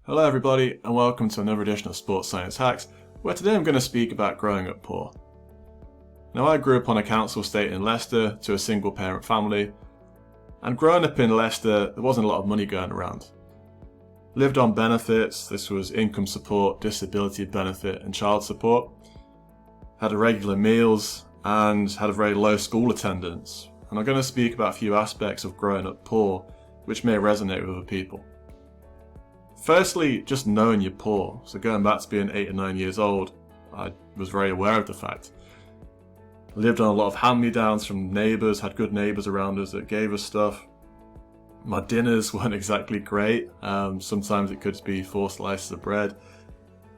Hello everybody and welcome to another edition of Sports Science Hacks, where today I'm going to speak about growing up poor. Now I grew up on a council estate in Leicester to a single parent family, and growing up in Leicester there wasn't a lot of money going around. Lived on benefits, this was income support, disability benefit and child support. Had irregular meals and had a very low school attendance, and I'm going to speak about a few aspects of growing up poor which may resonate with other people. Firstly, just knowing you're poor. So going back to being 8 or 9 years old, I was very aware of the fact. Lived on a lot of hand-me-downs from neighbours, had good neighbours around us that gave us stuff. My dinners weren't exactly great. Sometimes it could be 4 slices of bread.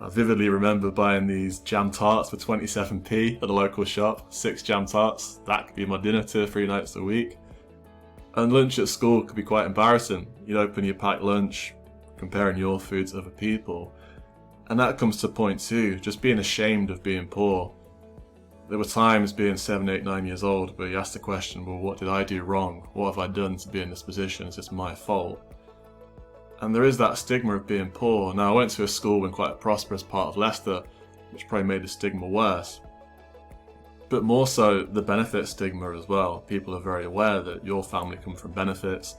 I vividly remember buying these jam tarts for 27p at the local shop, 6 jam tarts. That could be my dinner 2 or 3 nights a week. And lunch at school could be quite embarrassing. You'd open your packed lunch, comparing your food to other people. And that comes to point 2, just being ashamed of being poor. There were times being 7, 8, 9 years old where you ask the question, well, what did I do wrong? What have I done to be in this position? Is this my fault? And there is that stigma of being poor. Now I went to a school in quite a prosperous part of Leicester, which probably made the stigma worse. But more so the benefit stigma as well. People are very aware that your family come from benefits.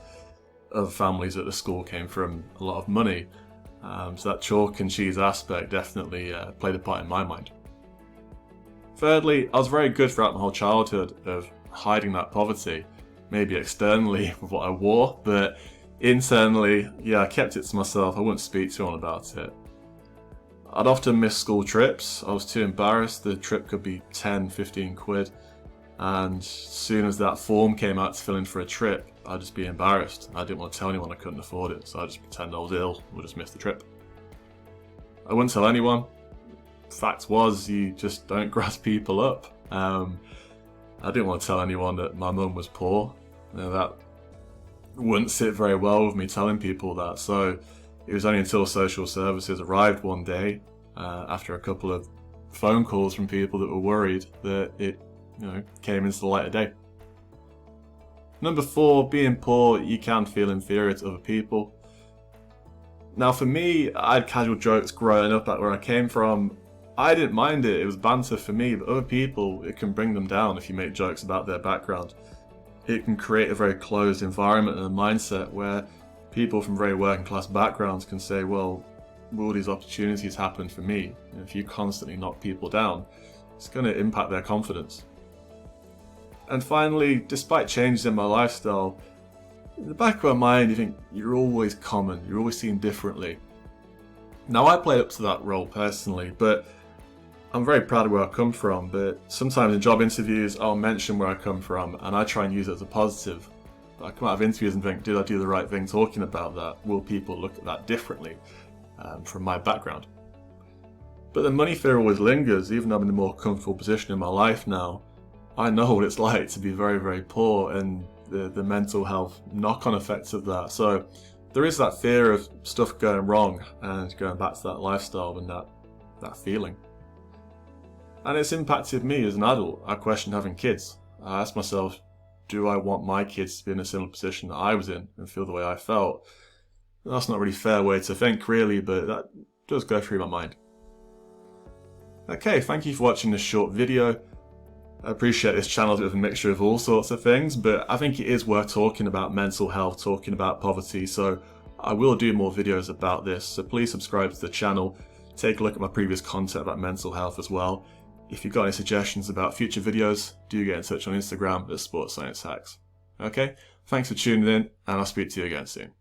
Other families at the school came from a lot of money. So that chalk and cheese aspect definitely played a part in my mind. Thirdly, I was very good throughout my whole childhood of hiding that poverty. Maybe externally with what I wore, but internally, yeah, I kept it to myself. I wouldn't speak to anyone about it. I'd often miss school trips. I was too embarrassed. The trip could be 10, 15 quid. And as soon as that form came out to fill in for a trip, I'd just be embarrassed. I didn't want to tell anyone I couldn't afford it, so I'd just pretend I was ill or just miss the trip. I wouldn't tell anyone. Fact was, you just don't grass people up. I didn't want to tell anyone that my mum was poor. That wouldn't sit very well with me telling people that, so it was only until social services arrived one day, after a couple of phone calls from people that were worried, that it came into the light of day. Number 4, being poor, you can feel inferior to other people. Now for me, I had casual jokes growing up at where I came from. I didn't mind it, it was banter for me, but other people, it can bring them down if you make jokes about their background. It can create a very closed environment and a mindset where people from very working class backgrounds can say, well, will these opportunities happen for me? And if you constantly knock people down, it's going to impact their confidence. And finally, despite changes in my lifestyle, in the back of my mind you think you're always common, you're always seen differently. Now I played up to that role personally, but I'm very proud of where I come from, but sometimes in job interviews I'll mention where I come from and I try and use it as a positive. I come out of interviews and think, did I do the right thing talking about that? Will people look at that differently from my background? But the money fear always lingers, even though I'm in a more comfortable position in my life now. I know what it's like to be very, very poor and the mental health knock-on effects of that. So there is that fear of stuff going wrong and going back to that lifestyle and that feeling. And it's impacted me as an adult. I question having kids. I ask myself, do I want my kids to be in a similar position that I was in and feel the way I felt? That's not a really fair way to think really, but that does go through my mind. Okay, thank you for watching this short video. I appreciate this channel is a bit of a mixture of all sorts of things, but I think it is worth talking about mental health, talking about poverty, so I will do more videos about this, so please subscribe to the channel, take a look at my previous content about mental health as well. If you've got any suggestions about future videos, do get in touch on Instagram at Sports Science Hacks. Okay, thanks for tuning in, and I'll speak to you again soon.